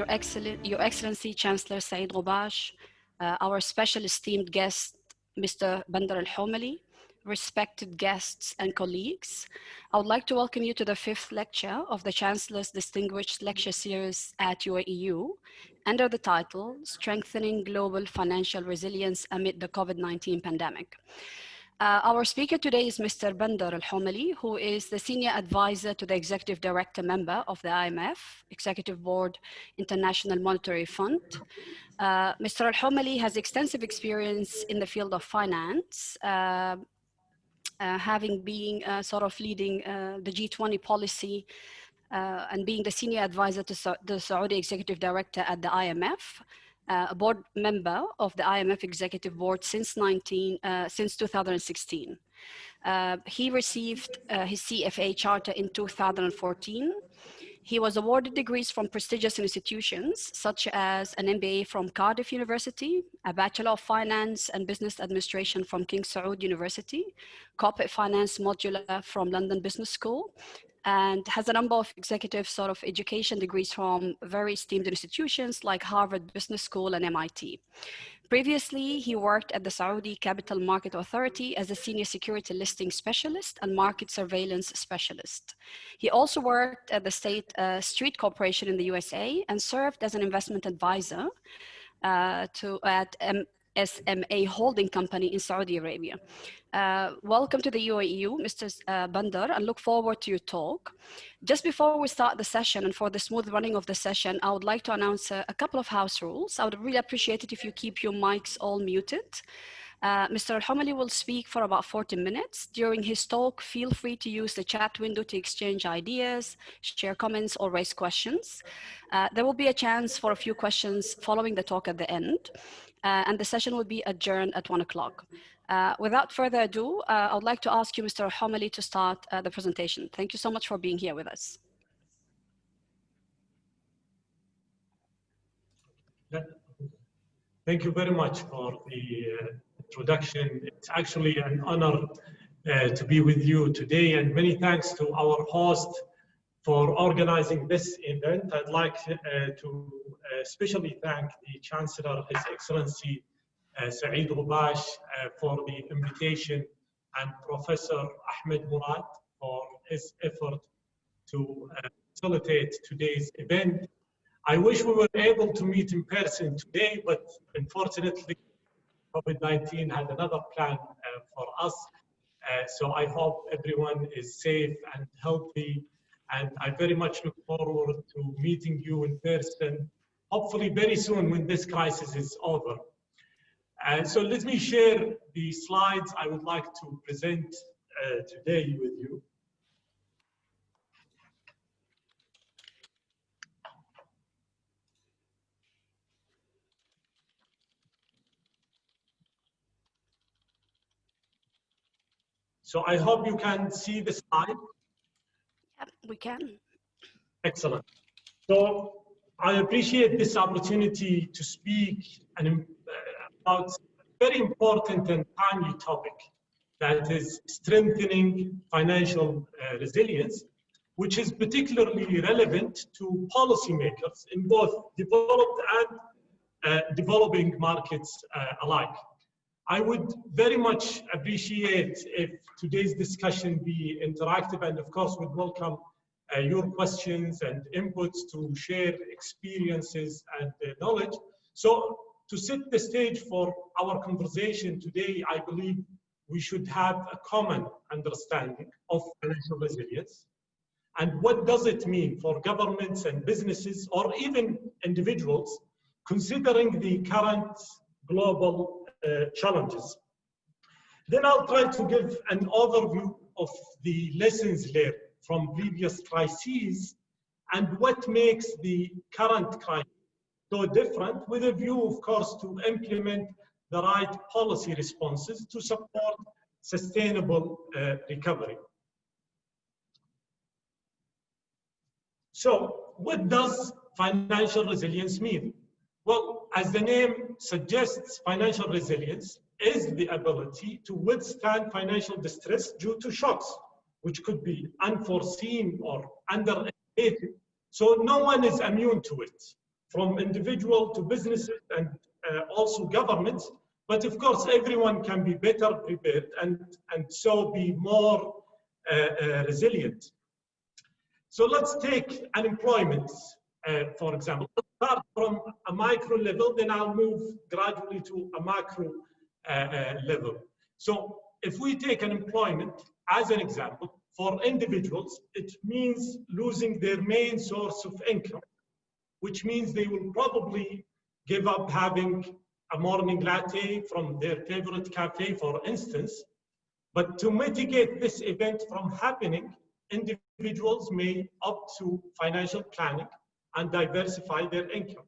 Your Excellency Chancellor Saeed Ghubash, our special esteemed guest, Mr. Bandr Alhomaly, respected guests and colleagues, I would like to welcome you to the 5th lecture of the Chancellor's Distinguished Lecture Series at UAEU under the title, Strengthening Global Financial Resilience Amid the COVID-19 Pandemic. Our speaker today is Mr. Bandr Alhomaly, who is the Senior Advisor to the Executive Director Member of the IMF, Executive Board, International Monetary Fund. Mr. Alhomaly has extensive experience in the field of finance, having been sort of leading the G20 policy and being the Senior Advisor to the Saudi Executive Director at the IMF. A board member of the IMF Executive Board since 2016. He received his CFA charter in 2014. He was awarded degrees from prestigious institutions, such as an MBA from Cardiff University, a Bachelor of Finance and Business Administration from King Saud University, Corporate Finance Modular from London Business School, and has a number of executive sort of education degrees from very esteemed institutions like Harvard Business School and MIT. Previously, he worked at the Saudi Capital Market Authority as a senior security listing specialist and market surveillance specialist. He also worked at the State Street Corporation in the USA and served as an investment advisor at SMA holding company in Saudi Arabia. Welcome to the UAEU, Mr. Bandr, and look forward to your talk. Just before we start the session and for the smooth running of the session, I would like to announce a couple of house rules. I would really appreciate it if you keep your mics all muted. Mr. Alhomaly will speak for about 40 minutes. During his talk, feel free to use the chat window to exchange ideas, share comments, or raise questions. There will be a chance for a few questions following the talk at the end. And the session will be adjourned at 1 o'clock. Without further ado, I would like to ask you, Mr. Alhomaly, to start the presentation. Thank you so much for being here with us. Thank you very much for the introduction. It's actually an honor to be with you today, and many thanks to our host for organizing this event. I'd like to especially thank the Chancellor, His Excellency Saeed Ghubash, for the invitation, and Professor Ahmed Murad for his effort to facilitate today's event. I wish we were able to meet in person today, but unfortunately, COVID-19 had another plan for us. So I hope everyone is safe and healthy. And I very much look forward to meeting you in person, hopefully very soon when this crisis is over. So let me share the slides I would like to present today with you. So I hope you can see the slide. Yep, we can. Excellent. So I appreciate this opportunity to speak about a very important and timely topic, that is strengthening financial resilience, which is particularly relevant to policymakers in both developed and developing markets alike. I would very much appreciate if today's discussion be interactive, and of course would welcome your questions and inputs to share experiences and knowledge. So to set the stage for our conversation today, I believe we should have a common understanding of financial resilience. And what does it mean for governments and businesses, or even individuals, considering the current global challenges. Then I'll try to give an overview of the lessons learned from previous crises and what makes the current crisis so different, with a view, of course, to implement the right policy responses to support sustainable recovery. So what does financial resilience mean? Well, as the name suggests, financial resilience is the ability to withstand financial distress due to shocks, which could be unforeseen or underestimated. So no one is immune to it. from individual to businesses and also governments. But of course, everyone can be better prepared and so be more resilient. So let's take unemployment, for example. Let's start from a micro level, then I'll move gradually to a macro level. So if we take unemployment as an example, for individuals, it means losing their main source of income, which means they will probably give up having a morning latte from their favorite cafe, for instance. But to mitigate this event from happening, individuals may opt to financial planning and diversify their income.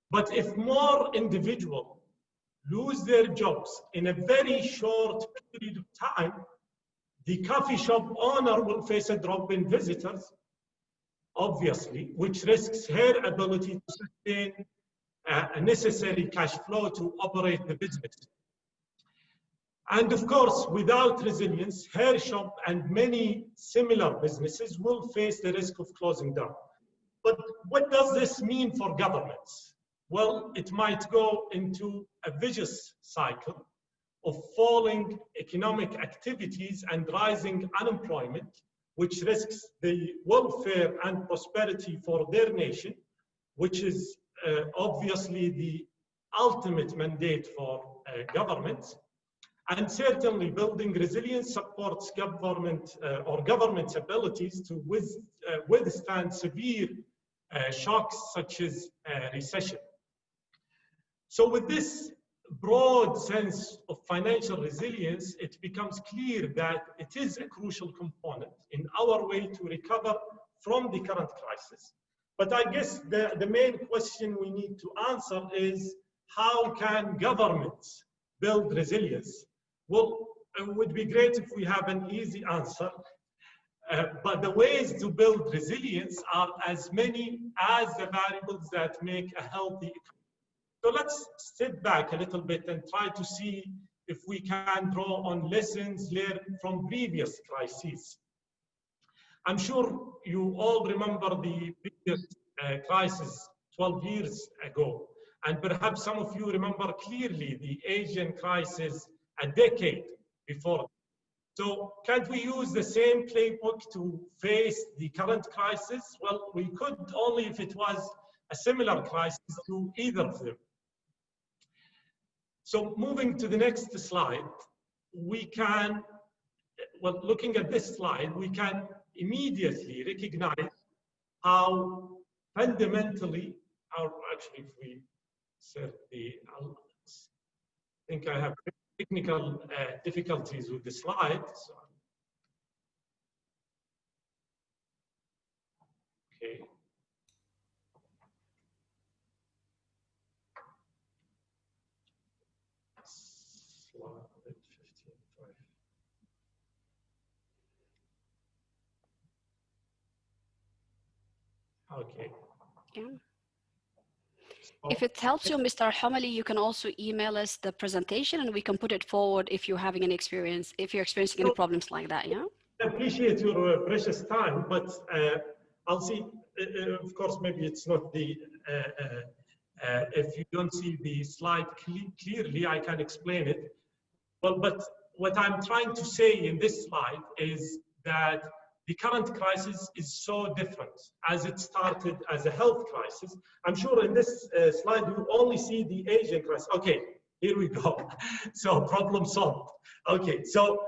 But if more individuals lose their jobs in a very short period of time, the coffee shop owner will face a drop in visitors, obviously, which risks her ability to sustain a necessary cash flow to operate the business. And of course, without resilience, her shop and many similar businesses will face the risk of closing down. But what does this mean for governments? Well, it might go into a vicious cycle of falling economic activities and rising unemployment, which risks the welfare and prosperity for their nation, which is obviously the ultimate mandate for governments. And certainly building resilience supports government or government's abilities to withstand severe shocks such as recession. So with this broad sense of financial resilience, it becomes clear that it is a crucial component in our way to recover from the current crisis. But I guess the main question we need to answer is, how can governments build resilience? Well, it would be great if we have an easy answer, but the ways to build resilience are as many as the variables that make a healthy economy. So let's step back a little bit and try to see if we can draw on lessons learned from previous crises. I'm sure you all remember the previous crisis 12 years ago, and perhaps some of you remember clearly the Asian crisis a decade before. So can't we use the same playbook to face the current crisis? Well, we could only if it was a similar crisis to either of them. So moving to the next slide, we can, well, looking at this slide, we can immediately recognize how fundamentally, or actually if we set the, I think I have technical difficulties with the slide. So. Okay. Okay. Yeah. If it helps you, Mr. Alhomaly, you can also email us the presentation and we can put it forward if you're having any experience, if you're experiencing any problems like that, yeah? I appreciate your precious time, but I'll see, of course, maybe it's not the, if you don't see the slide clearly, I can explain it. Well, but what I'm trying to say in this slide is that the current crisis is so different as it started as a health crisis. I'm sure in this slide, you only see the Asian crisis. Okay, here we go. So problem solved. Okay, so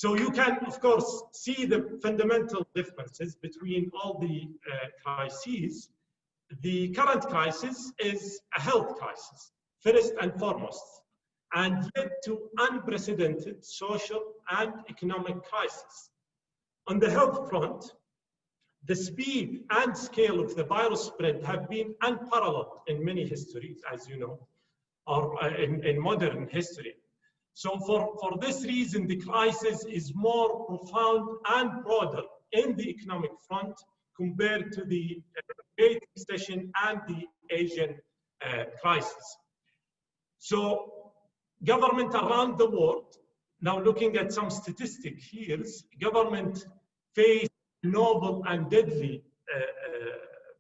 you can, of course, see the fundamental differences between all the crises. The current crisis is a health crisis, first and foremost, and led to unprecedented social and economic crisis. On the health front, the speed and scale of the virus spread have been unparalleled in many histories, as you know, or in modern history. So for this reason, the crisis is more profound and broader in the economic front compared to the Great Recession and the Asian crisis. So government around the world, now looking at some statistic here, government face novel and deadly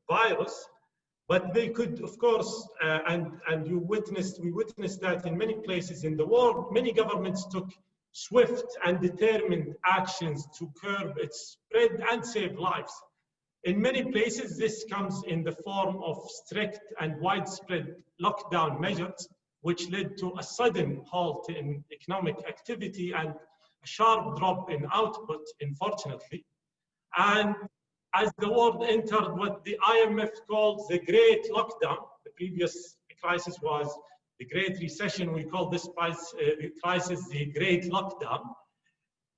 virus, But they could, of course, and we witnessed that in many places in the world, many governments took swift and determined actions to curb its spread and save lives. In many places, this comes in the form of strict and widespread lockdown measures, which led to a sudden halt in economic activity and a sharp drop in output, unfortunately. And as the world entered what the IMF calls the Great Lockdown, the previous crisis was the Great Recession, we call this crisis the Great Lockdown.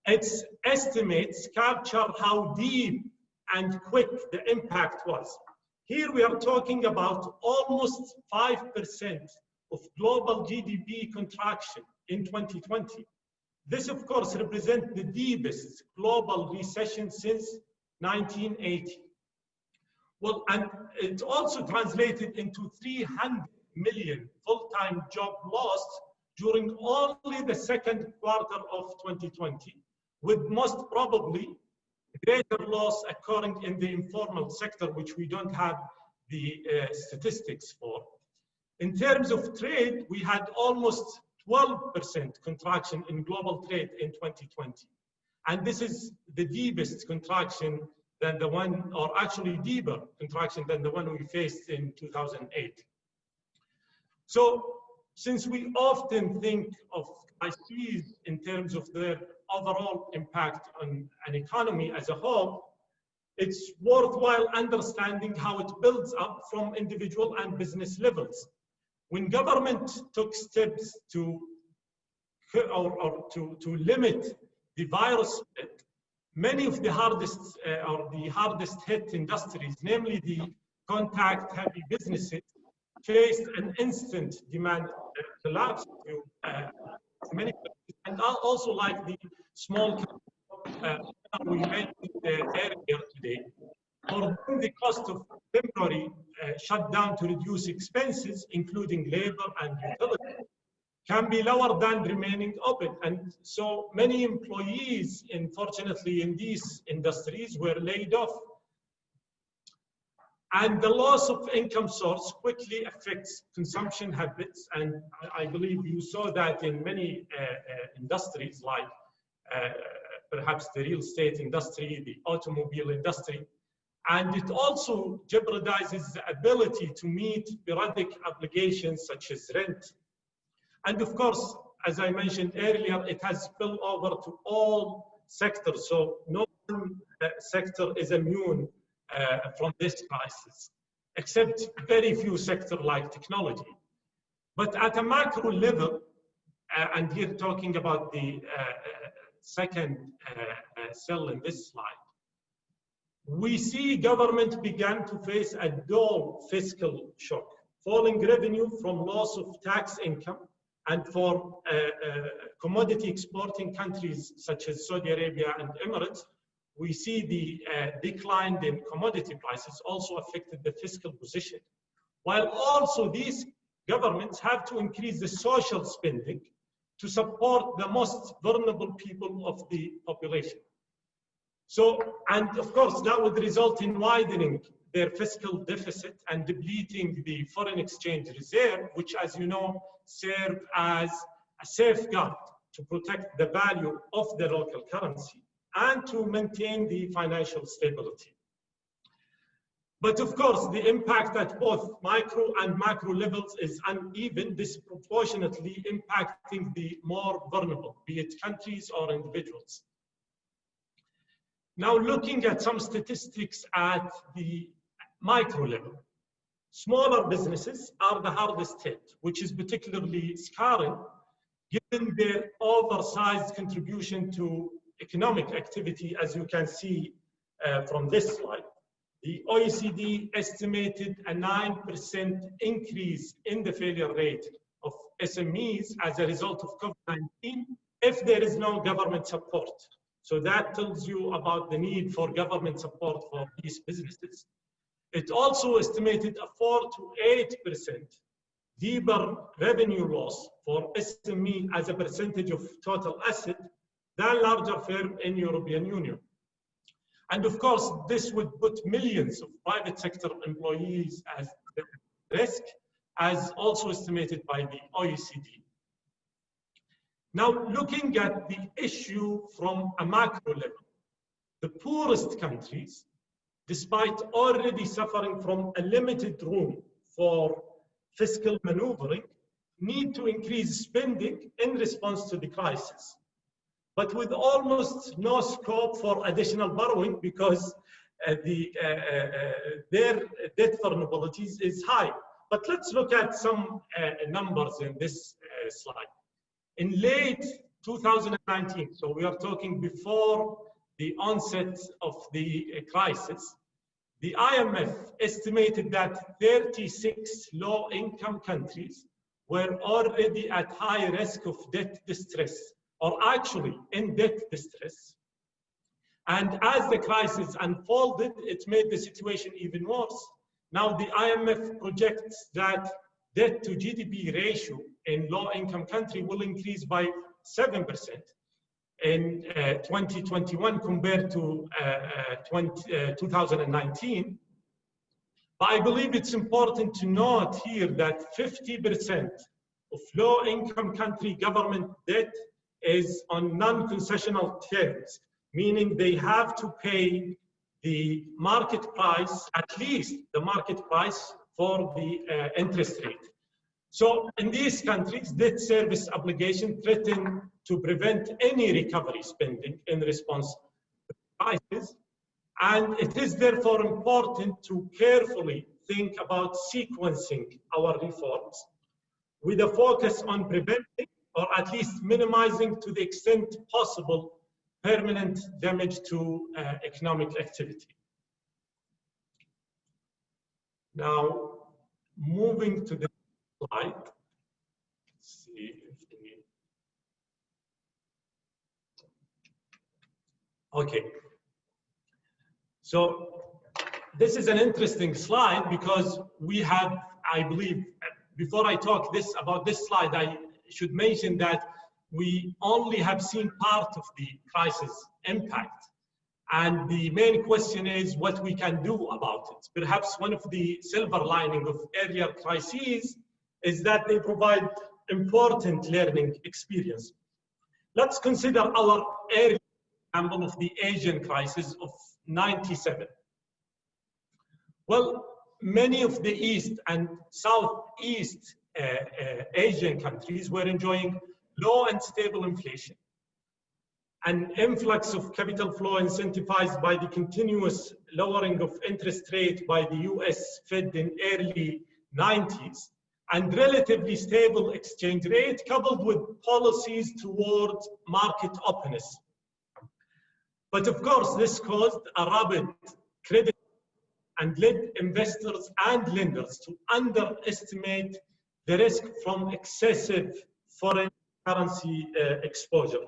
Its estimates capture how deep and quick the impact was. Here we are talking about almost 5% of global GDP contraction in 2020. This, of course, represents the deepest global recession since 1980. Well, and it also translated into 300 million full-time job lost during only the second quarter of 2020, with most probably greater loss occurring in the informal sector, which we don't have the statistics for. In terms of trade, we had almost 12% contraction in global trade in 2020. And this is the deepest contraction than the one, or actually deeper contraction than the one we faced in 2008. So, since we often think of crises in terms of their overall impact on an economy as a whole, it's worthwhile understanding how it builds up from individual and business levels. When government took steps to limit the virus spread, many of the hardest hit industries, namely the contact heavy businesses, faced an instant demand collapse to many places, and also like the small we mentioned earlier today, for whom the cost of temporary shutdown to reduce expenses, including labor and utilities, can be lower than remaining open. And so many employees, unfortunately, in these industries were laid off. And the loss of income source quickly affects consumption habits. And I believe you saw that in many industries, like perhaps the real estate industry, the automobile industry. And it also jeopardizes the ability to meet periodic obligations such as rent. And of course, as I mentioned earlier, it has spilled over to all sectors. So no sector is immune from this crisis, except very few sectors like technology. But at a macro level, and here talking about the second cell in this slide, we see government began to face a dual fiscal shock, falling revenue from loss of tax income, and for commodity exporting countries such as Saudi Arabia and Emirates, we see the decline in commodity prices also affected the fiscal position. While also these governments have to increase the social spending to support the most vulnerable people of the population. So, and of course, that would result in widening their fiscal deficit and depleting the foreign exchange reserve, which, as you know, served as a safeguard to protect the value of the local currency and to maintain the financial stability. But of course, the impact at both micro and macro levels is uneven, disproportionately impacting the more vulnerable, be it countries or individuals. Now, looking at some statistics at the micro level, smaller businesses are the hardest hit, which is particularly scarring given their oversized contribution to economic activity, as you can see from this slide. The OECD estimated a 9% increase in the failure rate of SMEs as a result of COVID-19 if there is no government support. So that tells you about the need for government support for these businesses. It also estimated a 4 to 8% deeper revenue loss for SME as a percentage of total asset than larger firms in European Union. And of course, this would put millions of private sector employees at the risk, as also estimated by the OECD. Now, looking at the issue from a macro level, the poorest countries, despite already suffering from a limited room for fiscal maneuvering, need to increase spending in response to the crisis, but with almost no scope for additional borrowing because their debt vulnerabilities is high. But let's look at some numbers in this slide. In late 2019, so we are talking before the onset of the crisis, the IMF estimated that 36 low-income countries were already at high risk of debt distress, or actually in debt distress. And as the crisis unfolded, it made the situation even worse. Now the IMF projects that debt to GDP ratio in low-income country will increase by 7% in 2021 compared to 2019. But I believe it's important to note here that 50% of low-income country government debt is on non-concessional terms, meaning they have to pay the market price, at least the market price for the interest rate. So in these countries, debt service obligation threaten to prevent any recovery spending in response to the crisis. And it is therefore important to carefully think about sequencing our reforms with a focus on preventing or at least minimizing to the extent possible permanent damage to economic activity. Now, moving to the slide. Let's see if we... Okay. So this is an interesting slide because we have, I believe, before I talk about this slide, I should mention that we only have seen part of the crisis impact. And the main question is what we can do about it. Perhaps one of the silver lining of earlier crises is that they provide important learning experience. Let's consider our early example of the Asian crisis of '97. Well, many of the East and Southeast Asian countries were enjoying low and stable inflation, an influx of capital flow incentivized by the continuous lowering of interest rate by the US Fed in early 90s, and relatively stable exchange rate coupled with policies towards market openness. But of course, this caused a rapid credit and led investors and lenders to underestimate the risk from excessive foreign currency exposure.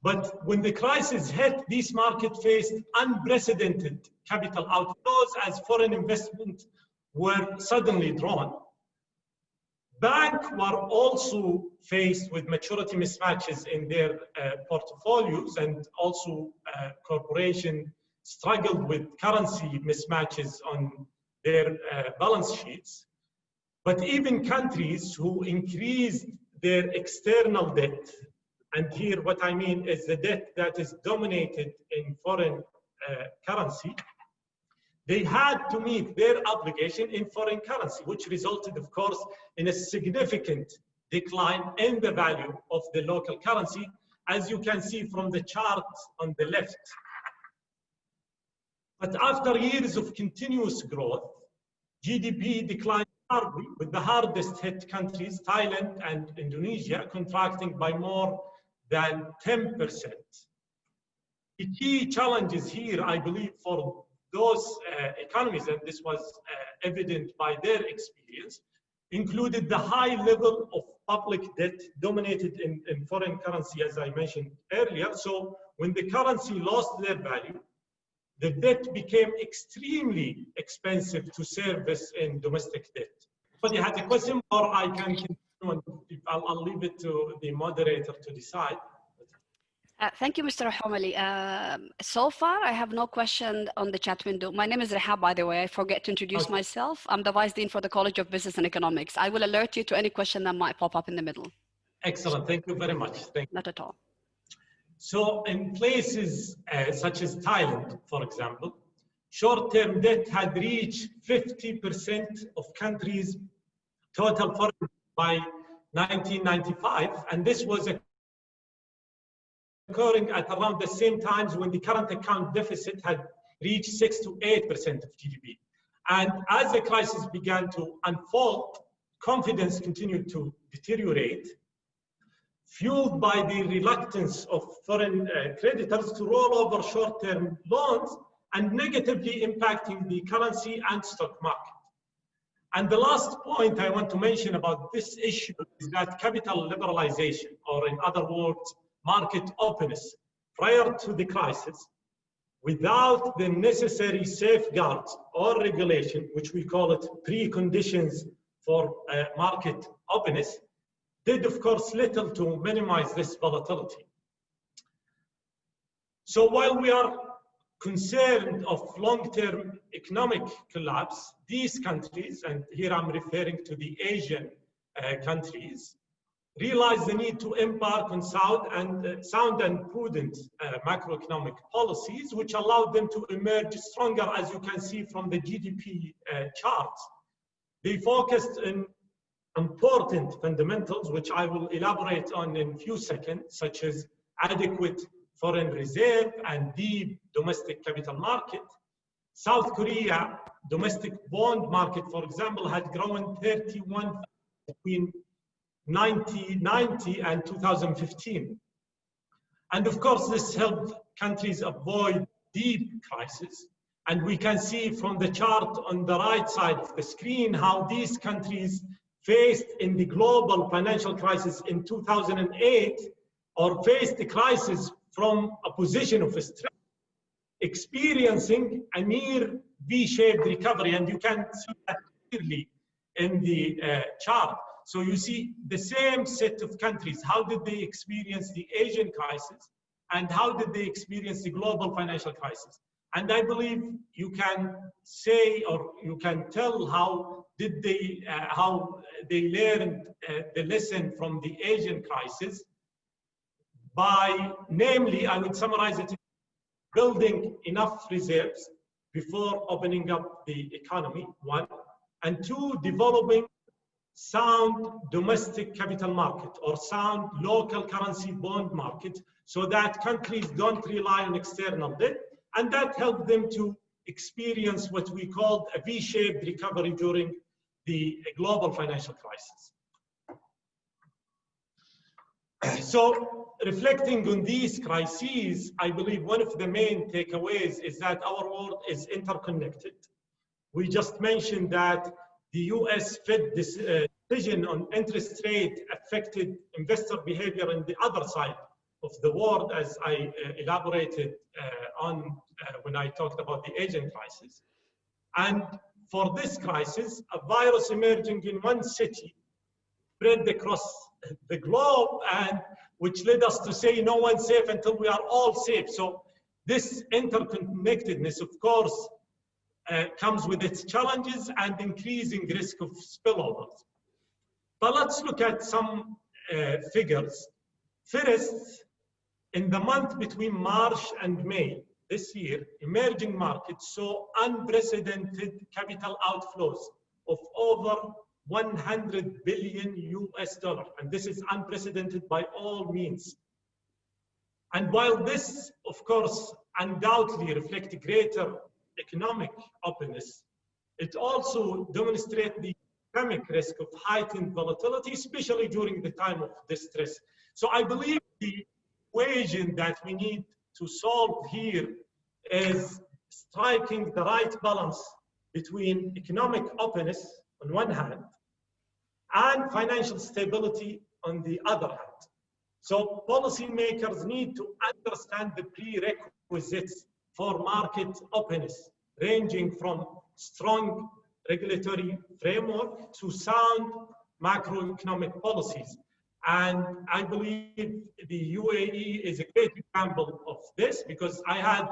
But when the crisis hit, these markets faced unprecedented capital outflows as foreign investment were suddenly drawn. Banks were also faced with maturity mismatches in their portfolios, and also corporations struggled with currency mismatches on their balance sheets. But even countries who increased their external debt, and here what I mean is the debt that is dominated in foreign currency, they had to meet their obligation in foreign currency, which resulted, of course, in a significant decline in the value of the local currency, as you can see from the chart on the left. But after years of continuous growth, GDP declined sharply, with the hardest hit countries, Thailand and Indonesia, contracting by more than 10%. The key challenges here, I believe, for those economies, and this was evident by their experience, included the high level of public debt dominated in foreign currency, as I mentioned earlier. So when the currency lost their value, the debt became extremely expensive to service in domestic debt. But you had a question, or I can continue, and I'll leave it to the moderator to decide. Thank you, Mr. Alhomaly. So far, I have no question on the chat window. My name is Rehab, by the way. I forget to introduce myself. I'm the Vice Dean for the College of Business and Economics. I will alert you to any question that might pop up in the middle. Excellent. Thank you very much. Thank you. Not at all. So in places such as Thailand, for example, short-term debt had reached 50% of countries' total foreign by 1995, and this was occurring at around the same times when the current account deficit had reached 6 to 8% of GDP. And as the crisis began to unfold, confidence continued to deteriorate, fueled by the reluctance of foreign creditors to roll over short-term loans and negatively impacting the currency and stock market. And the last point I want to mention about this issue is that capital liberalization, or in other words, market openness, prior to the crisis, without the necessary safeguards or regulation, which we call it preconditions for market openness, did of course little to minimize this volatility. So while we are concerned of long-term economic collapse, these countries, and here I'm referring to the Asian countries, realize the need to embark on sound and prudent macroeconomic policies, which allowed them to emerge stronger, as you can see from the GDP charts. They focused on important fundamentals, which I will elaborate on in a few seconds, such as adequate foreign reserve and deep domestic capital market. South Korea domestic bond market, for example, had grown 31% between 1990 and 2015. And of course, this helped countries avoid deep crisis. And we can see from the chart on the right side of the screen how these countries faced in the global financial crisis in 2008, or faced the crisis from a position of strength, experiencing a near V-shaped recovery. And you can see that clearly in the chart. So you see the same set of countries. How did they experience the Asian crisis? And how did they experience the global financial crisis? And I believe you can say, or you can tell how they learned the lesson from the Asian crisis by, namely, I would summarize it, building enough reserves before opening up the economy, one, and two, developing sound domestic capital market or sound local currency bond market, so that countries don't rely on external debt, and that helped them to experience what we called a V-shaped recovery during the global financial crisis. So reflecting on these crises, I believe one of the main takeaways is that our world is interconnected. We just mentioned that the US Fed decision on interest rate affected investor behavior in the other side of the world, as I elaborated on when I talked about the Asian crisis. And for this crisis, a virus emerging in one city spread across the globe, and which led us to say no one's safe until we are all safe. So this interconnectedness, of course, comes with its challenges and increasing risk of spillovers. But let's look at some figures. First, in the month between March and May this year, emerging markets saw unprecedented capital outflows of over 100 billion US dollars. And this is unprecedented by all means. And while this, of course, undoubtedly reflects greater economic openness, it also demonstrates the systemic risk of heightened volatility, especially during the time of distress. So I believe the equation that we need to solve here is striking the right balance between economic openness on one hand and financial stability on the other hand. So policymakers need to understand the prerequisites for market openness, ranging from strong regulatory framework to sound macroeconomic policies. And I believe the UAE is a great example of this, because I had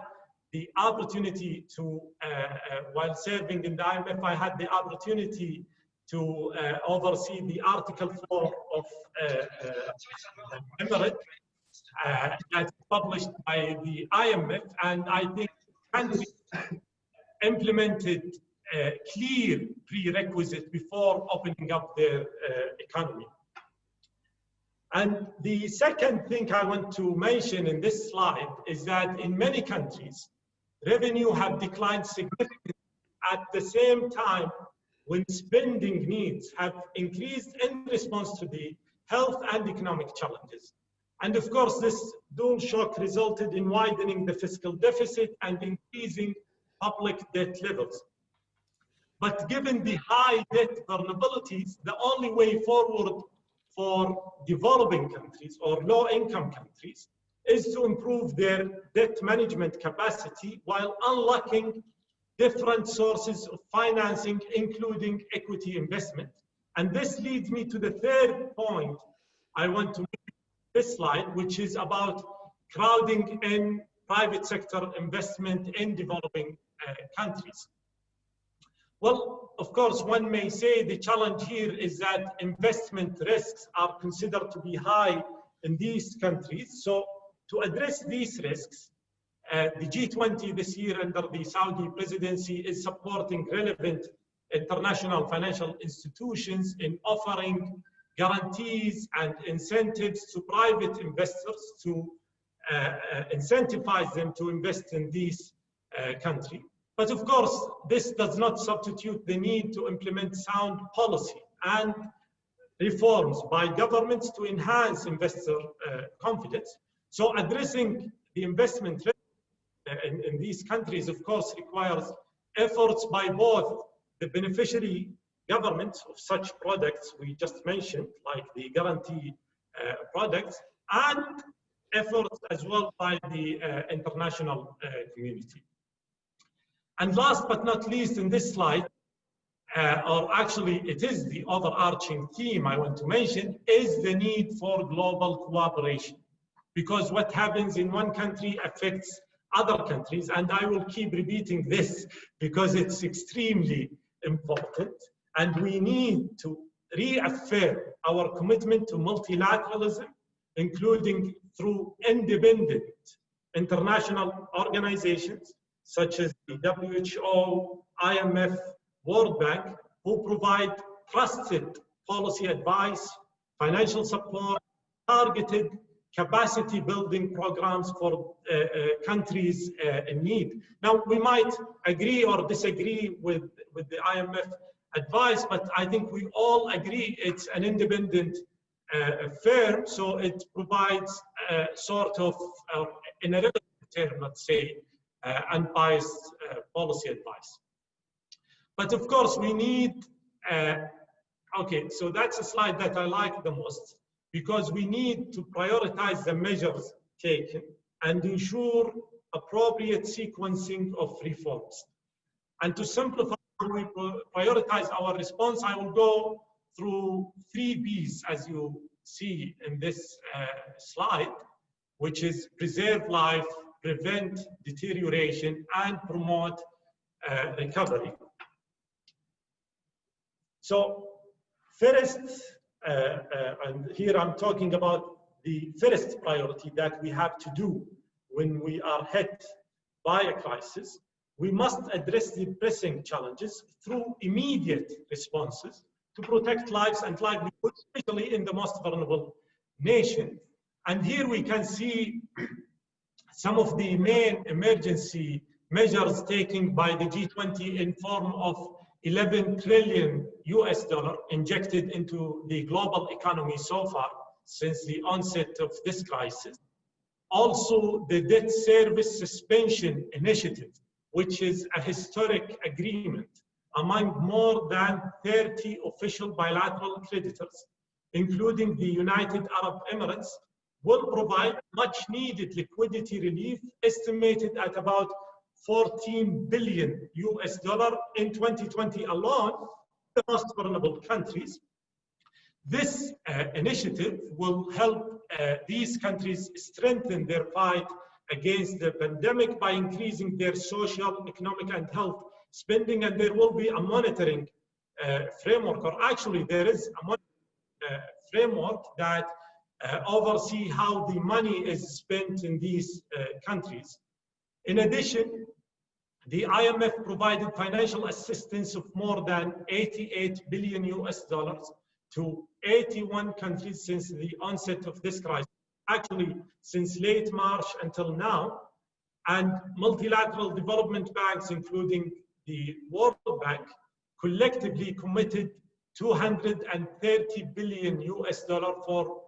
the opportunity to, while serving in the IMF, I had the opportunity to oversee the Article 4 of Emirates that's published by the IMF, and I think countries implemented clear prerequisites before opening up their economy. And the second thing I want to mention in this slide is that in many countries, revenue have declined significantly at the same time when spending needs have increased in response to the health and economic challenges. And of course, this dual shock resulted in widening the fiscal deficit and increasing public debt levels. But given the high debt vulnerabilities, the only way forward for developing countries or low-income countries is to improve their debt management capacity while unlocking different sources of financing, including equity investment. And this leads me to the third point I want to make this slide, which is about crowding in private sector investment in developing countries. Well, of course, one may say the challenge here is that investment risks are considered to be high in these countries. So to address these risks, the G20 this year under the Saudi presidency is supporting relevant international financial institutions in offering guarantees and incentives to private investors to incentivize them to invest in these countries. But of course, this does not substitute the need to implement sound policy and reforms by governments to enhance investor confidence. So addressing the investment risk in these countries, of course, requires efforts by both the beneficiary governments of such products we just mentioned, like the guarantee products, and efforts as well by the international community. And last but not least in this slide, or actually it is the overarching theme I want to mention, is the need for global cooperation. Because what happens in one country affects other countries, and I will keep repeating this because it's extremely important. And we need to reaffirm our commitment to multilateralism, including through independent international organizations such as the WHO, IMF, World Bank, who provide trusted policy advice, financial support, targeted capacity building programs for countries in need. Now, we might agree or disagree with the IMF advice, but I think we all agree it's an independent firm, so it provides sort of, in a relative term, let's say, unbiased policy advice. But of course, we need, okay, so that's a slide that I like the most, because we need to prioritize the measures taken and ensure appropriate sequencing of reforms. And to simplify how we prioritize our response, I will go through 3 P's, as you see in this slide, which is preserve life, prevent deterioration, and promote recovery. So first, and here I'm talking about the first priority that we have to do when we are hit by a crisis. We must address the pressing challenges through immediate responses to protect lives and livelihoods, especially in the most vulnerable nations. And here we can see some of the main emergency measures taken by the G20 in form of $11 trillion injected into the global economy so far since the onset of this crisis. Also, the debt service suspension initiative, which is a historic agreement among more than 30 official bilateral creditors, including the United Arab Emirates, will provide much needed liquidity relief estimated at about $14 billion in 2020 alone, the most vulnerable countries. This initiative will help these countries strengthen their fight against the pandemic by increasing their social, economic, and health spending, and there will be a monitoring framework, or actually there is a framework that oversee how the money is spent in these countries. In addition, the IMF provided financial assistance of more than 88 billion US dollars to 81 countries since the onset of this crisis, actually since late March until now, and multilateral development banks, including the World Bank, collectively committed 230 billion US dollar for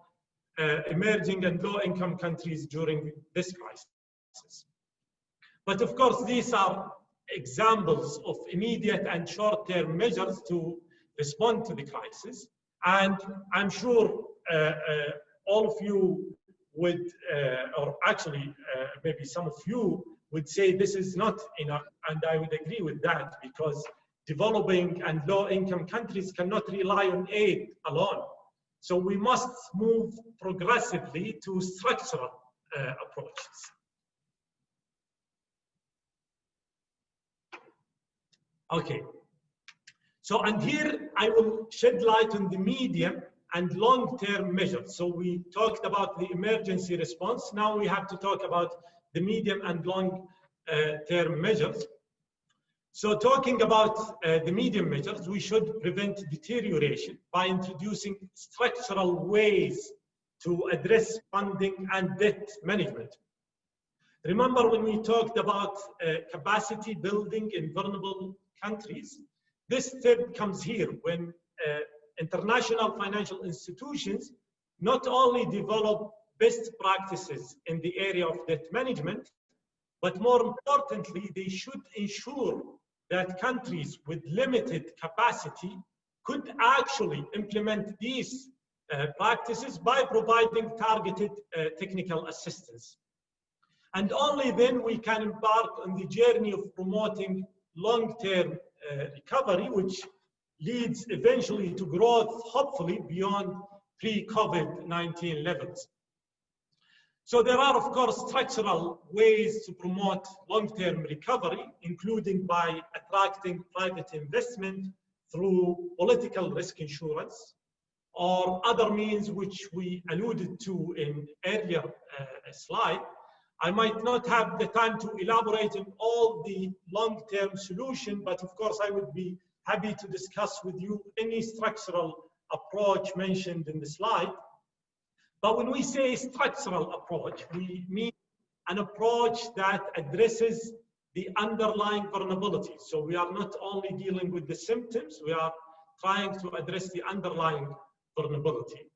emerging and low-income countries during this crisis. But of course, these are examples of immediate and short-term measures to respond to the crisis. And I'm sure all of you would, or actually maybe some of you would say this is not enough, and I would agree with that, because developing and low-income countries cannot rely on aid alone. So we must move progressively to structural approaches. Okay, so and here I will shed light on the medium and long-term measures. So we talked about the emergency response. Now we have to talk about the medium and long-term measures. So talking about the medium measures, we should prevent deterioration by introducing structural ways to address funding and debt management. Remember when we talked about capacity building in vulnerable countries, this step comes here when international financial institutions not only develop best practices in the area of debt management, but more importantly, they should ensure that countries with limited capacity could actually implement these practices by providing targeted technical assistance. And only then we can embark on the journey of promoting long-term recovery, which leads eventually to growth, hopefully beyond pre-COVID-19 levels. So there are, of course, structural ways to promote long-term recovery, including by attracting private investment through political risk insurance or other means which we alluded to in earlier slide. I might not have the time to elaborate on all the long-term solution, but of course I would be happy to discuss with you any structural approach mentioned in the slide. But when we say structural approach, we mean an approach that addresses the underlying vulnerability. So we are not only dealing with the symptoms, we are trying to address the underlying vulnerability.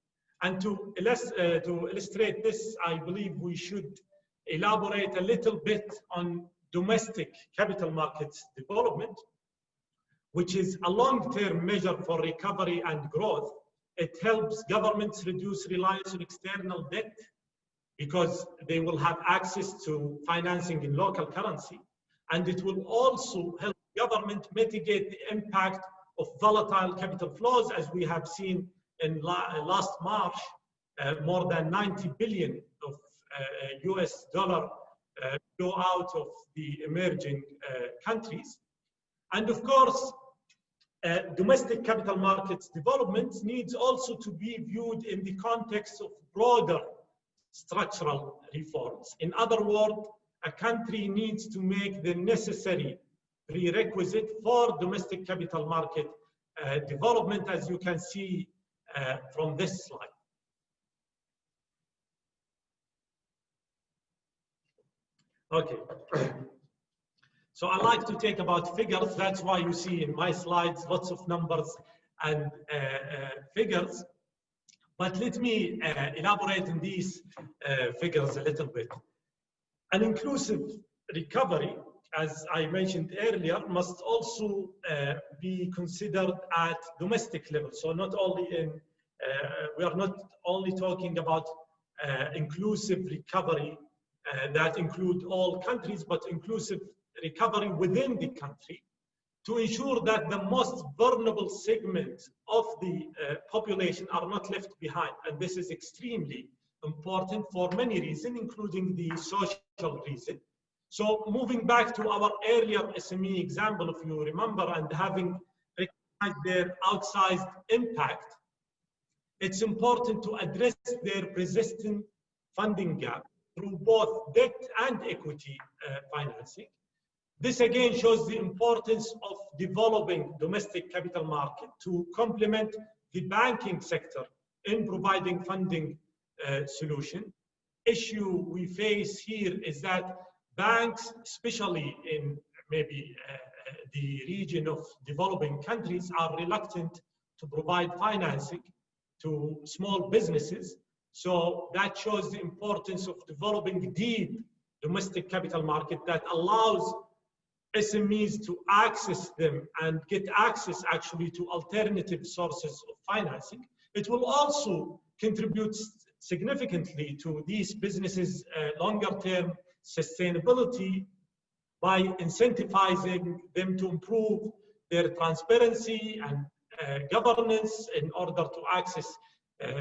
And to illustrate this, I believe we should elaborate a little bit on domestic capital markets development, which is a long-term measure for recovery and growth. It helps governments reduce reliance on external debt because they will have access to financing in local currency. And it will also help government mitigate the impact of volatile capital flows, as we have seen in last March, more than 90 billion of US dollar go out of the emerging countries. And of course, domestic capital markets development needs also to be viewed in the context of broader structural reforms. In other words, a country needs to make the necessary prerequisite for domestic capital market development, as you can see from this slide. Okay. So I like to take about figures. That's why you see in my slides lots of numbers and figures. But let me elaborate on these figures a little bit. An inclusive recovery, as I mentioned earlier, must also be considered at domestic level. So not only in, we are not only talking about inclusive recovery that include all countries, but inclusive recovery within the country. to ensure that the most vulnerable segments of the population are not left behind. And this is extremely important for many reasons, including the social reason. So moving back to our earlier SME example, if you remember, and having recognized their outsized impact, it's important to address their persistent funding gap through both debt and equity financing. This again shows the importance of developing domestic capital market to complement the banking sector in providing funding solution. Issue we face here is that banks, especially in maybe the region of developing countries, are reluctant to provide financing to small businesses. So that shows the importance of developing deep domestic capital market that allows SMEs to access them and get access actually to alternative sources of financing. It will also contribute significantly to these businesses' longer-term sustainability by incentivizing them to improve their transparency and governance in order to access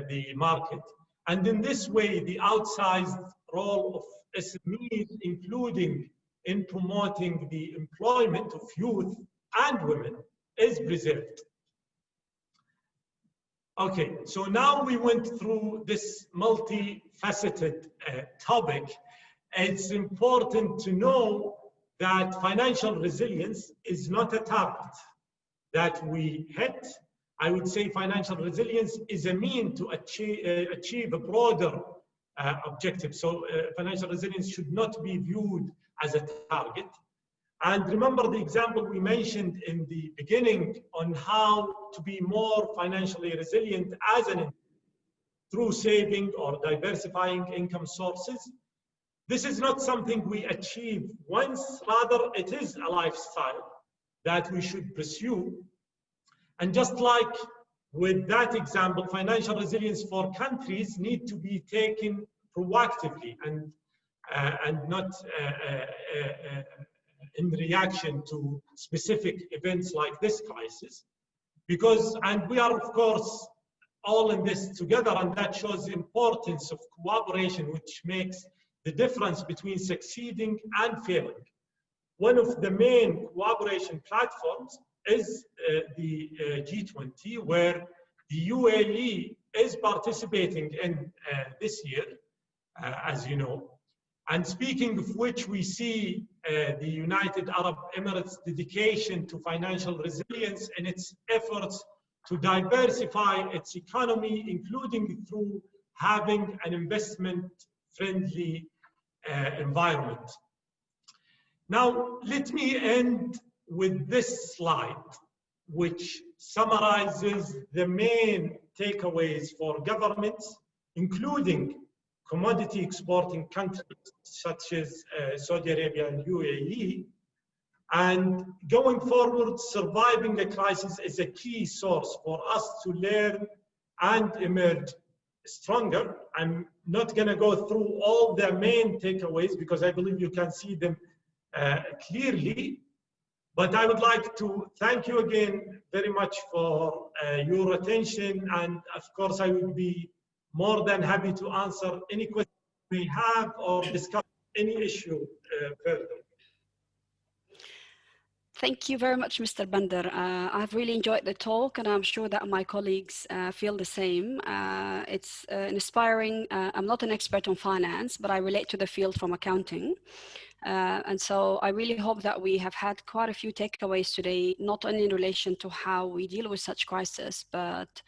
the market. And in this way, the outsized role of SMEs, including in promoting the employment of youth and women, is preserved. Okay, so now we went through this multifaceted topic. It's important to know that financial resilience is not a target that we hit. I would say financial resilience is a mean to achieve a broader objective. So financial resilience should not be viewed as a target. And remember the example we mentioned in the beginning on how to be more financially resilient as an individual through saving or diversifying income sources. This is not something we achieve once, rather it is a lifestyle that we should pursue. And just like with that example, financial resilience for countries need to be taken proactively and not in reaction to specific events like this crisis. Because, and we are of course all in this together, and that shows the importance of cooperation, which makes the difference between succeeding and failing. One of the main cooperation platforms is the G20, where the UAE is participating in this year, as you know. And speaking of which, we see the United Arab Emirates' dedication to financial resilience and its efforts to diversify its economy, including through having an investment-friendly environment. Now, let me end with this slide, which summarizes the main takeaways for governments, including commodity exporting countries such as Saudi Arabia and UAE. And going forward, surviving a crisis is a key source for us to learn and emerge stronger. I'm not going to go through all the main takeaways because I believe you can see them clearly. But I would like to thank you again very much for your attention. And of course, I would be more than happy to answer any questions we have or discuss any issue further. Thank you very much, Mr. Bandr. I've really enjoyed the talk, and I'm sure that my colleagues feel the same. It's inspiring. I'm not an expert on finance, but I relate to the field from accounting. And so I really hope that we have had quite a few takeaways today, not only in relation to how we deal with such crisis, but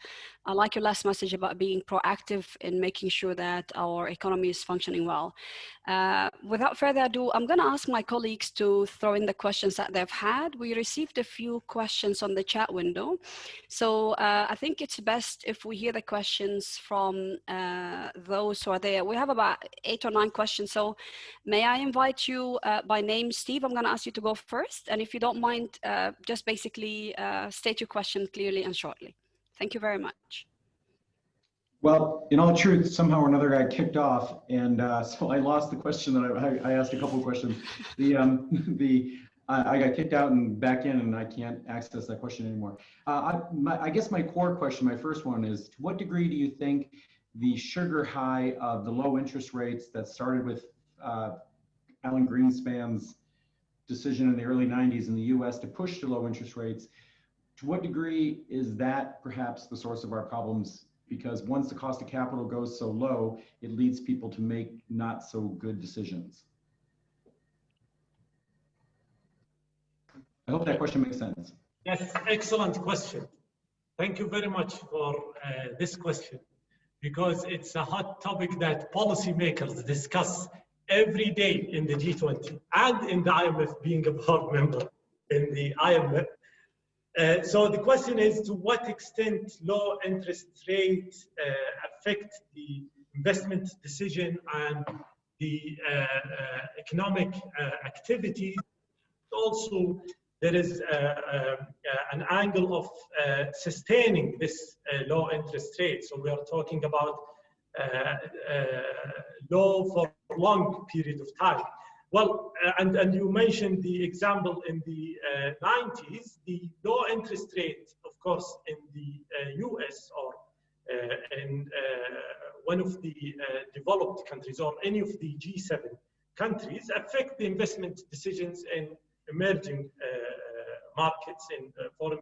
I like your last message about being proactive in making sure that our economy is functioning well. Without further ado, I'm going to ask my colleagues to throw in the questions that they've had. We received a few questions on the chat window. So I think it's best if we hear the questions from those who are there. We have about 8 or 9 questions. So may I invite you by name, Steve? I'm going to ask you to go first. And if you don't mind, just basically state your question clearly and shortly. Thank you very much. Well, in all truth, somehow or another I kicked off, and so I lost the question that I asked a couple of questions. I got kicked out and back in, and I can't access that question anymore. I guess my core question, my first one is, to what degree do you think the sugar high of the low interest rates that started with Alan Greenspan's decision in the early 90s in the US to push to low interest rates, to what degree is that perhaps the source of our problems? Because once the cost of capital goes so low, it leads people to make not so good decisions. I hope that question makes sense. Yes, excellent question. Thank you very much for this question, because it's a hot topic that policymakers discuss every day in the G20 and in the IMF, being a board member in the IMF. So the question is, to what extent low interest rates affect the investment decision and the economic activities? Also, there is an angle of sustaining this low interest rate. So we are talking about low for long period of time. Well, and you mentioned the example in the 90s, the low interest rate, of course, in the US or in one of the developed countries or any of the G7 countries affect the investment decisions in emerging markets, in foreign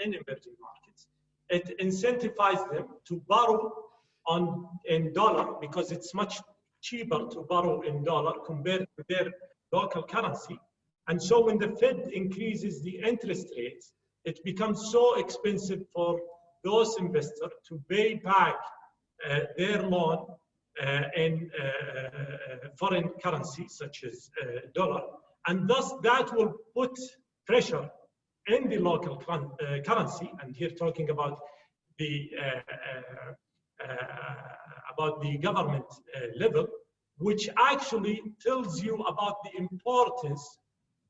and emerging markets. It incentivizes them to borrow in dollar, because it's much cheaper to borrow in dollar compared to their local currency. And so when the Fed increases the interest rates, it becomes so expensive for those investors to pay back their loan in foreign currency, such as dollar. And thus that will put pressure in the local currency. And here talking about the government level, which actually tells you about the importance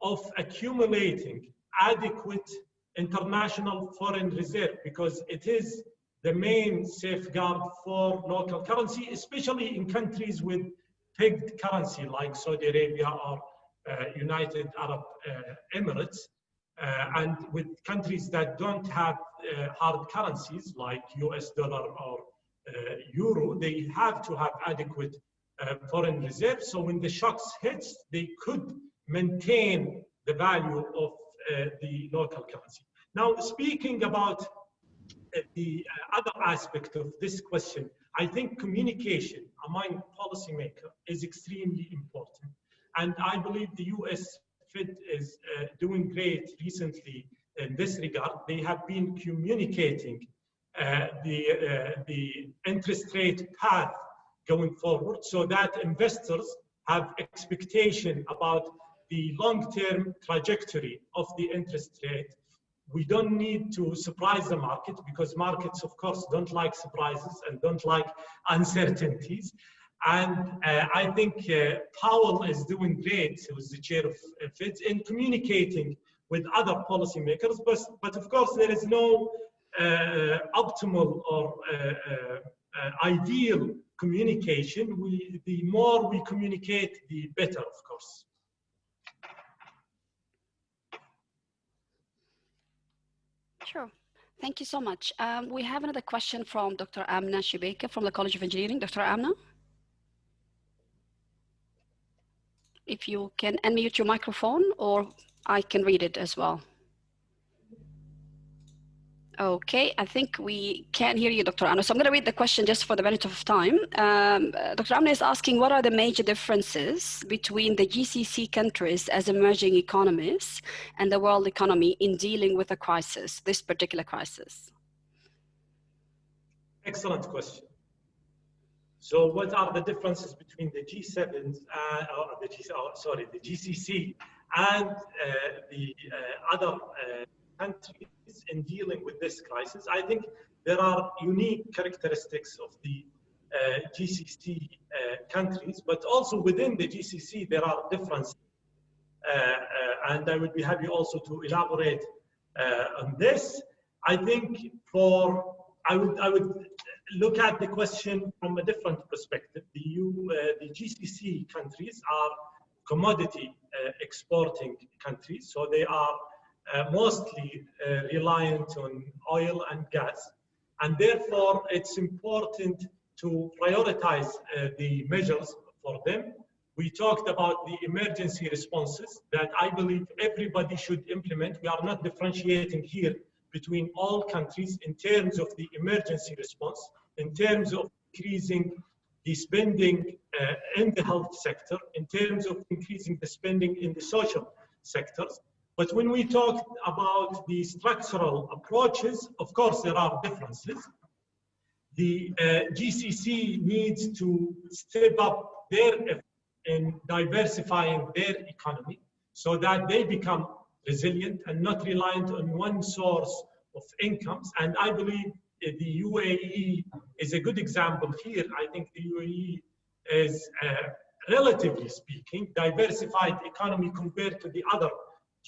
of accumulating adequate international foreign reserve, because it is the main safeguard for local currency, especially in countries with pegged currency like Saudi Arabia or United Arab Emirates, and with countries that don't have hard currencies like US dollar or euro. They have to have adequate foreign reserves, so when the shocks hits, they could maintain the value of the local currency. Now, speaking about the other aspect of this question, I think communication among policymakers is extremely important. And I believe the US Fed is doing great recently in this regard. They have been communicating the interest rate path going forward, so that investors have expectation about the long-term trajectory of the interest rate. We don't need to surprise the market, because markets, of course, don't like surprises and don't like uncertainties. And I think Powell is doing great, who's the chair of Fed, in communicating with other policymakers. But of course, there is no optimal or ideal communication. The more we communicate, the better, of course. Sure. Thank you so much. We have another question from Dr. Amna Shibeka from the College of Engineering. Dr. Amna? If you can unmute your microphone, or I can read it as well. Okay, I think we can't hear you, Dr. Amna. So I'm going to read the question just for the benefit of time. Dr. Amna is asking, what are the major differences between the GCC countries as emerging economies and the world economy in dealing with a crisis, this particular crisis? Excellent question. So what are the differences between the G7s, the GCC and the other countries in dealing with this crisis? I think there are unique characteristics of the GCC countries, but also within the GCC there are differences. And I would be happy also to elaborate on this. I think I would look at the question from a different perspective. The GCC countries are, of commodity exporting countries. So they are mostly reliant on oil and gas. And therefore, it's important to prioritize the measures for them. We talked about the emergency responses that I believe everybody should implement. We are not differentiating here between all countries in terms of the emergency response, in terms of increasing the spending in the health sector, in terms of increasing the spending in the social sectors. But when we talk about the structural approaches, of course, there are differences. The GCC needs to step up their effort in diversifying their economy so that they become resilient and not reliant on one source of incomes. And I believe the UAE is a good example here. I think the UAE is, relatively speaking, diversified economy compared to the other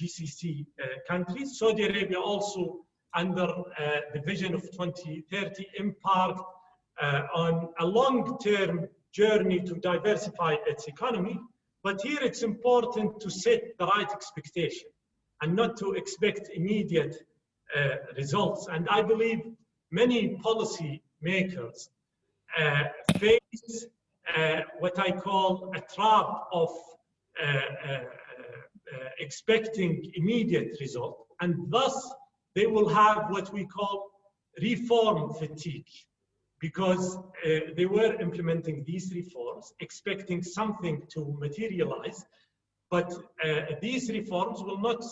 GCC countries. Saudi Arabia also, under the vision of 2030, embarked on a long-term journey to diversify its economy. But here it's important to set the right expectation and not to expect immediate results. And I believe many policy makers face what I call a trap of expecting immediate result, and thus they will have what we call reform fatigue, because they were implementing these reforms, expecting something to materialize, but these reforms will not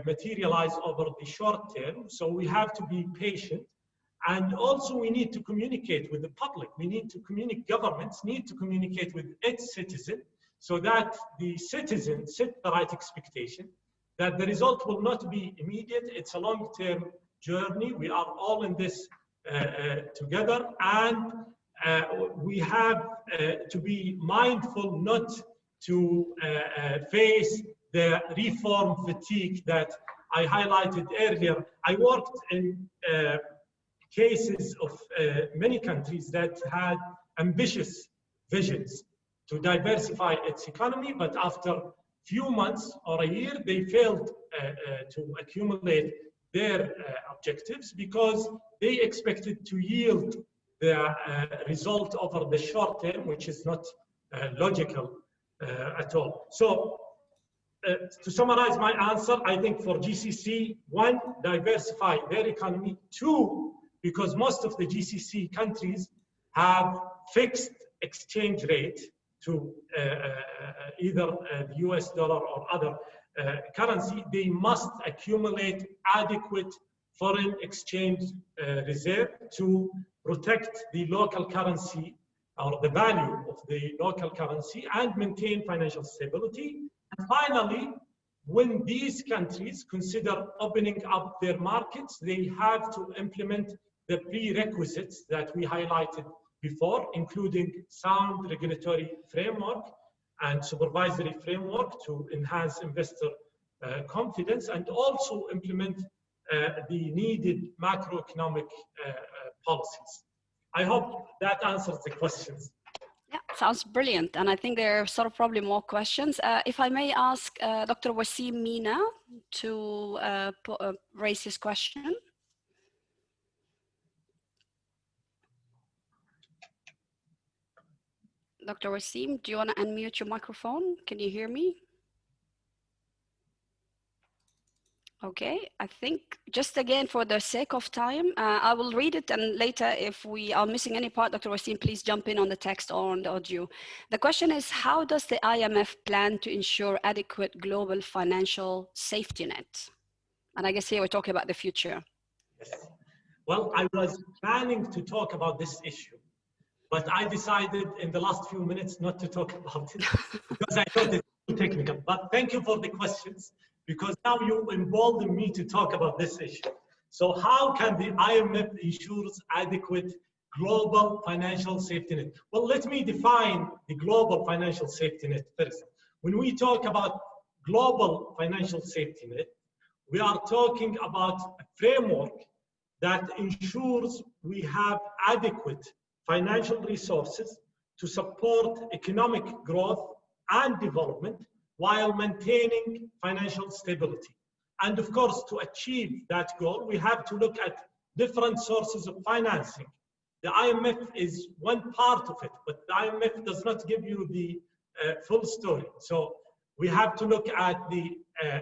materialize over the short term. So we have to be patient. And also we need to communicate with the public. We need to communicate, governments need to communicate with its citizen so that the citizens set the right expectation, that the result will not be immediate. It's a long-term journey. We are all in this together, and we have to be mindful not to face the reform fatigue that I highlighted earlier. I worked in cases of many countries that had ambitious visions to diversify its economy, but after few months or a year, they failed to accumulate their objectives because they expected to yield the result over the short term, which is not logical at all. So to summarize my answer, I think for GCC, one, diversify their economy. Two, because most of the GCC countries have fixed exchange rate to either the US dollar or other currency, they must accumulate adequate foreign exchange reserve to protect the local currency or the value of the local currency and maintain financial stability. And finally, when these countries consider opening up their markets, they have to implement the prerequisites that we highlighted before, including sound regulatory framework and supervisory framework to enhance investor confidence, and also implement the needed macroeconomic policies. I hope that answers the questions. Yeah, sounds brilliant. And I think there are sort of probably more questions. If I may ask Dr. Wasim Mina to raise his question. Dr. Wasim, do you want to unmute your microphone? Can you hear me? Okay, I think just again for the sake of time, I will read it, and later if we are missing any part, Dr. Wasim, please jump in on the text or on the audio. The question is, how does the IMF plan to ensure adequate global financial safety net? And I guess here we're talking about the future. Yes. Well, I was planning to talk about this issue, but I decided in the last few minutes not to talk about it because I thought it's too technical. But thank you for the questions, because now you embolden me to talk about this issue. So how can the IMF ensure adequate global financial safety net? Well, let me define the global financial safety net first. When we talk about global financial safety net, we are talking about a framework that ensures we have adequate financial resources to support economic growth and development while maintaining financial stability. And of course, to achieve that goal, we have to look at different sources of financing. The IMF is one part of it, but the IMF does not give you the full story. So we have to look at the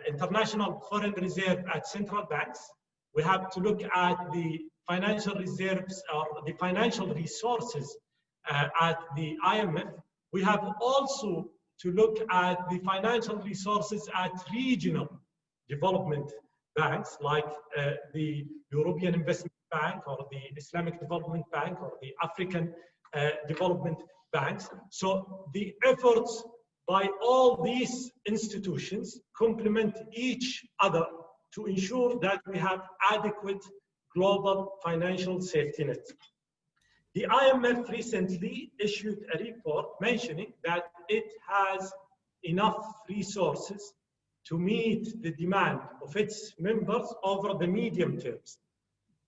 international foreign reserve at central banks. We have to look at the financial reserves or the financial resources at the IMF. We have also to look at the financial resources at regional development banks like the European Investment Bank or the Islamic Development Bank or the African Development Banks. So the efforts by all these institutions complement each other to ensure that we have adequate global financial safety net. The IMF recently issued a report mentioning that it has enough resources to meet the demand of its members over the medium terms.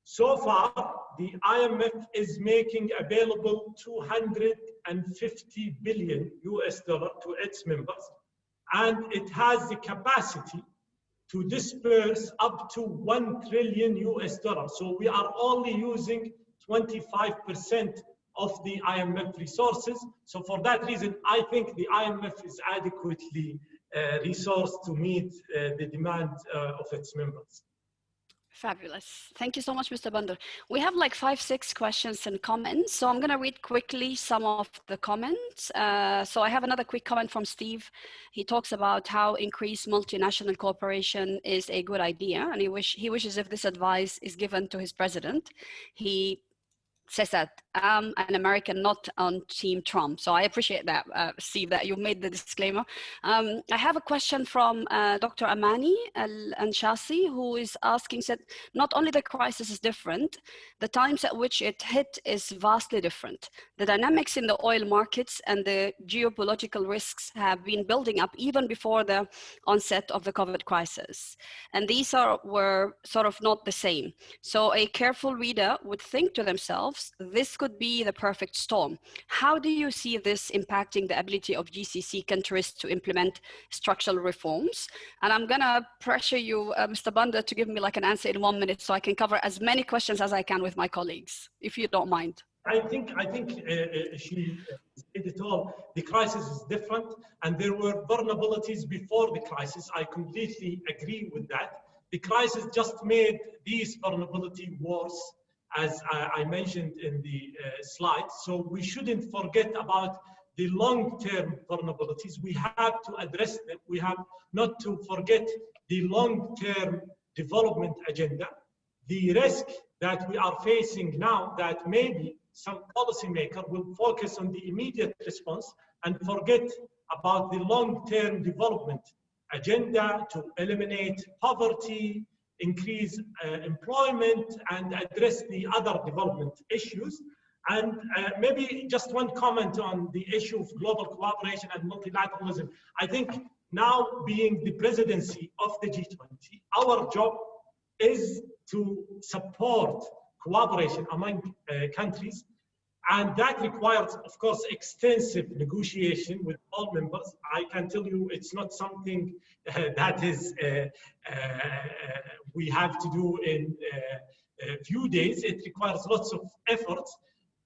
So far, the IMF is making available $250 billion to its members, and it has the capacity to disperse up to $1 trillion. So we are only using 25% of the IMF resources. So for that reason, I think the IMF is adequately resourced to meet the demand of its members. Fabulous. Thank you so much, Mr. Bandr. We have like 5-6 questions and comments. So I'm going to read quickly some of the comments. So I have another quick comment from Steve. He talks about how increased multinational cooperation is a good idea. And he wishes if this advice is given to his president. He says that I'm an American, not on Team Trump. So I appreciate that, Steve, that you made the disclaimer. I have a question from Dr. Amani Al-Anshasi, who is asking, said, not only the crisis is different, the times at which it hit is vastly different. The dynamics in the oil markets and the geopolitical risks have been building up even before the onset of the COVID crisis. And these were sort of not the same. So a careful reader would think to themselves, this could be the perfect storm. How do you see this impacting the ability of GCC countries to implement structural reforms? And I'm gonna pressure you, Mr. Bandr, to give me like an answer in 1 minute so I can cover as many questions as I can with my colleagues, if you don't mind. I think she said it all. The crisis is different, and there were vulnerabilities before the crisis. I completely agree with that. The crisis just made these vulnerabilities worse, as I mentioned in the slide. So we shouldn't forget about the long-term vulnerabilities. We have to address them. We have not to forget the long-term development agenda. The risk that we are facing now, that maybe some policymaker will focus on the immediate response and forget about the long-term development agenda to eliminate poverty, increase employment, and address the other development issues. And maybe just one comment on the issue of global cooperation and multilateralism. I think now, being the presidency of the G20, our job is to support cooperation among countries. And that requires, of course, extensive negotiation with all members. I can tell you it's not something that is we have to do in a few days. It requires lots of efforts,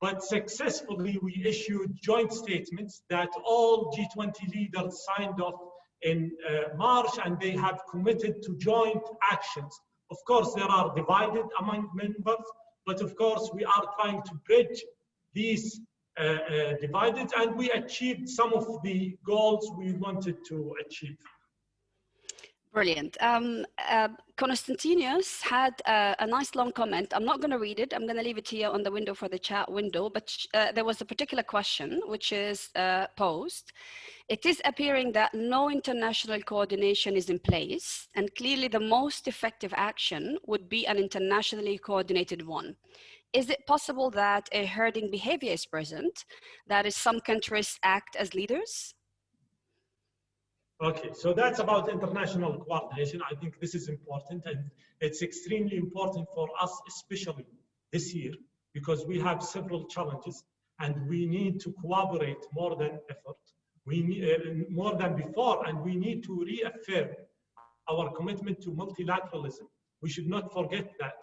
but successfully we issued joint statements that all G20 leaders signed off in March, and they have committed to joint actions. Of course, there are divided among members, but of course we are trying to bridge these divided, and we achieved some of the goals we wanted to achieve. Brilliant. Constantinius had a nice long comment. I'm not going to read it. I'm going to leave it here on the window for the chat window, but there was a particular question which is posed. It is appearing that no international coordination is in place, and clearly the most effective action would be an internationally coordinated one. Is it possible that a herding behavior is present, that is some countries act as leaders? Okay, so that's about international coordination. I think this is important, and it's extremely important for us, especially this year, because we have several challenges and we need to cooperate more than effort. We need, more than before, and we need to reaffirm our commitment to multilateralism. We should not forget that.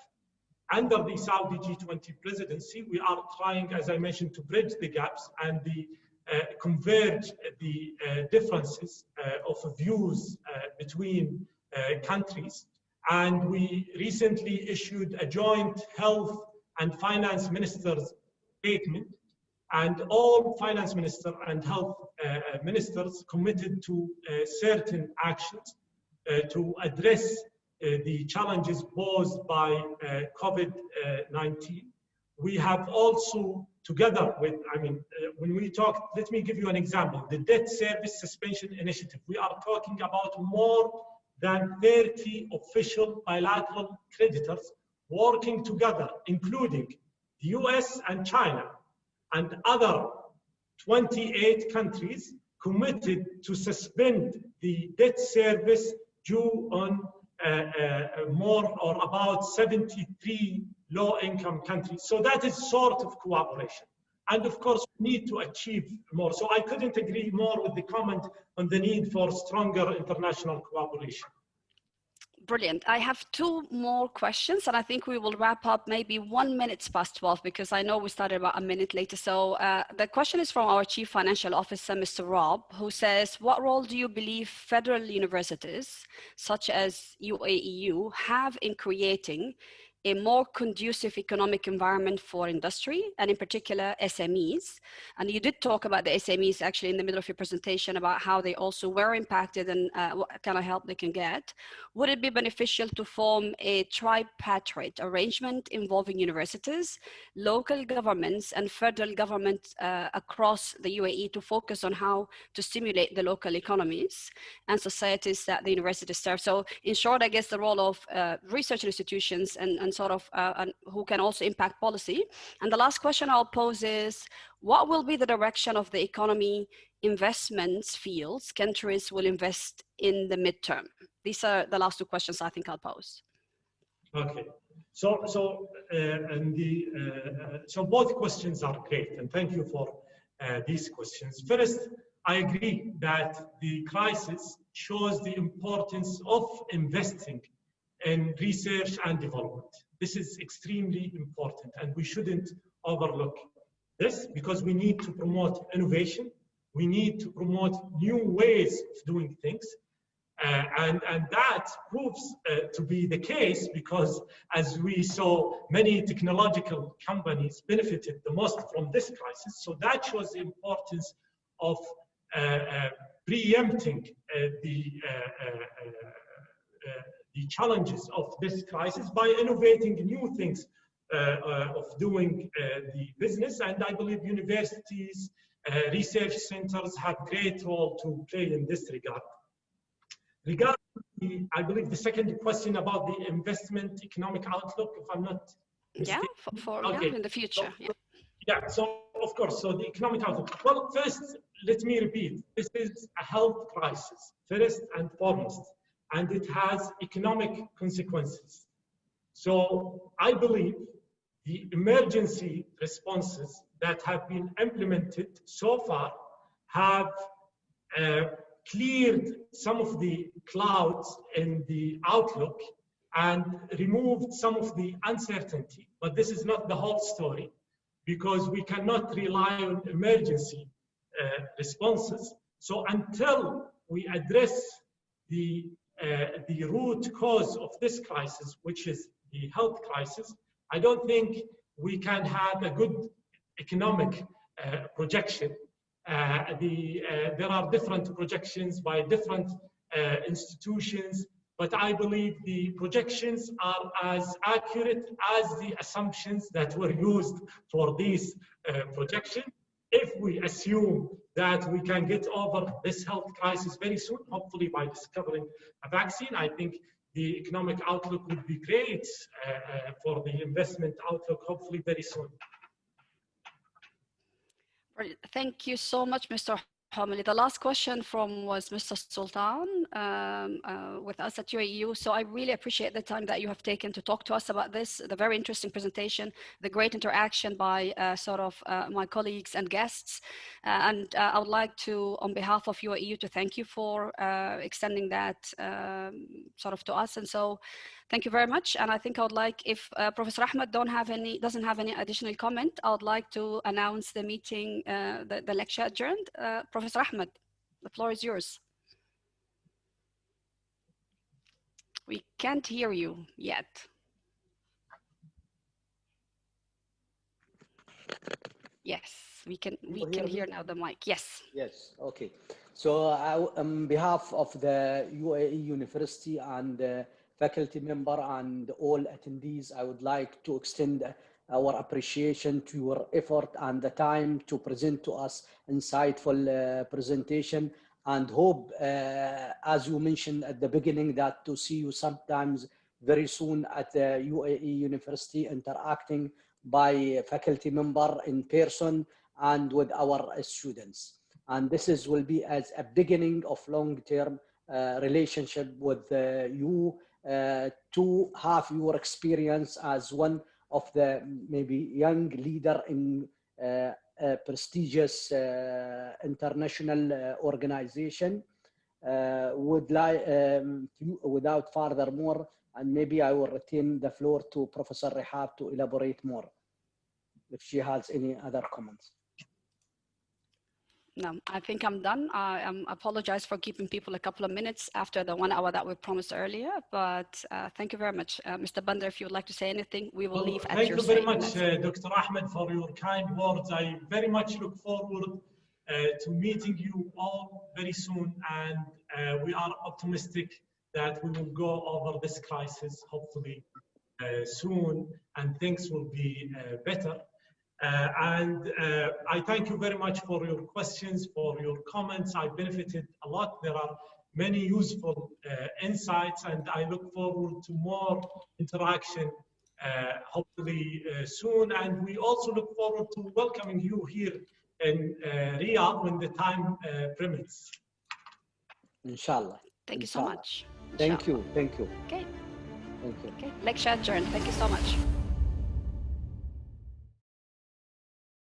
Under the Saudi G20 presidency, we are trying, as I mentioned, to bridge the gaps and converge the differences of views between countries. And we recently issued a joint health and finance ministers statement, and all finance ministers and health ministers committed to certain actions to address the challenges posed by COVID-19. We have also, together with, when we talk, let me give you an example, the debt service suspension initiative. We are talking about more than 30 official bilateral creditors working together, including the US and China and other 28 countries committed to suspend the debt service due on more or about 73 low-income countries. So that is sort of cooperation. And of course, we need to achieve more. So I couldn't agree more with the comment on the need for stronger international cooperation. Brilliant. I have two more questions, and I think we will wrap up maybe 1 minute past 12, because I know we started about a minute later. So the question is from our Chief Financial Officer, Mr. Rob, who says, what role do you believe federal universities, such as UAEU, have in creating a more conducive economic environment for industry, and in particular SMEs? And you did talk about the SMEs actually in the middle of your presentation about how they also were impacted and what kind of help they can get. Would it be beneficial to form a tripartite arrangement involving universities, local governments, and federal government across the UAE to focus on how to stimulate the local economies and societies that the universities serve? So in short, I guess the role of research institutions and sort of who can also impact policy. And the last question I'll pose is, what will be the direction of the economy investments fields countries will invest in the midterm? These are the last two questions I think I'll pose. Okay, so both questions are great, and thank you for these questions. First, I agree that the crisis shows the importance of investing in research and development. This is extremely important, and we shouldn't overlook this, because we need to promote innovation. We need to promote new ways of doing things. And that proves to be the case, because as we saw, many technological companies benefited the most from this crisis. So that shows the importance of preempting the challenges of this crisis by innovating new things of doing the business. And I believe universities, research centers have great role to play in this regard. Regarding I believe the second question about the investment economic outlook, if I'm not mistaken. Yeah, in the future. So, yeah, so of course, so the economic outlook. Well, first, let me repeat, this is a health crisis, first and foremost, and it has economic consequences. So I believe the emergency responses that have been implemented so far have cleared some of the clouds in the outlook and removed some of the uncertainty. But this is not the whole story, because we cannot rely on emergency responses. So until we address the root cause of this crisis, which is the health crisis, I don't think we can have a good economic projection. There are different projections by different institutions, but I believe the projections are as accurate as the assumptions that were used for these projections. If we assume that we can get over this health crisis very soon, hopefully by discovering a vaccine, I think the economic outlook would be great for the investment outlook, hopefully very soon. Thank you so much, Mr. Alhomaly. The last question was Mr. Sultan with us at UAEU. So I really appreciate the time that you have taken to talk to us about this, the very interesting presentation, the great interaction by my colleagues and guests. And I would like to, on behalf of UAEU, to thank you for extending that to us. And so thank you very much. And I think I would like, if Professor Ahmed doesn't have any additional comment, I would like to announce the meeting, the lecture adjourned. Professor Ahmed, the floor is yours. We can't hear you yet. Yes, we can hear now the mic. Yes. Yes, okay. So on behalf of the UAE University and faculty member and all attendees, I would like to extend our appreciation to your effort and the time to present to us insightful presentation, and hope, as you mentioned at the beginning, that to see you sometimes very soon at the UAE University interacting by faculty member in person and with our students. And this will be as a beginning of long-term relationship with you, to have your experience as one of the maybe young leader in a prestigious international organization. Without further more, and maybe I will retain the floor to Professor Rehab to elaborate more, if she has any other comments. No, I think I'm done. I apologize for keeping people a couple of minutes after the 1 hour that we promised earlier, but thank you very much. Mr. Bandr, if you would like to say anything, we will leave at your say. Thank you very much, Dr. Ahmed, for your kind words. I very much look forward to meeting you all very soon, and we are optimistic that we will go over this crisis, hopefully soon, and things will be better. I thank you very much for your questions, for your comments. I benefited a lot. There are many useful insights, and I look forward to more interaction, hopefully soon. And we also look forward to welcoming you here in Riyadh when the time permits. Inshallah. Thank you so much. Thank you. Thank you. Okay. Thank you. Okay. Lecture adjourned. Thank you so much.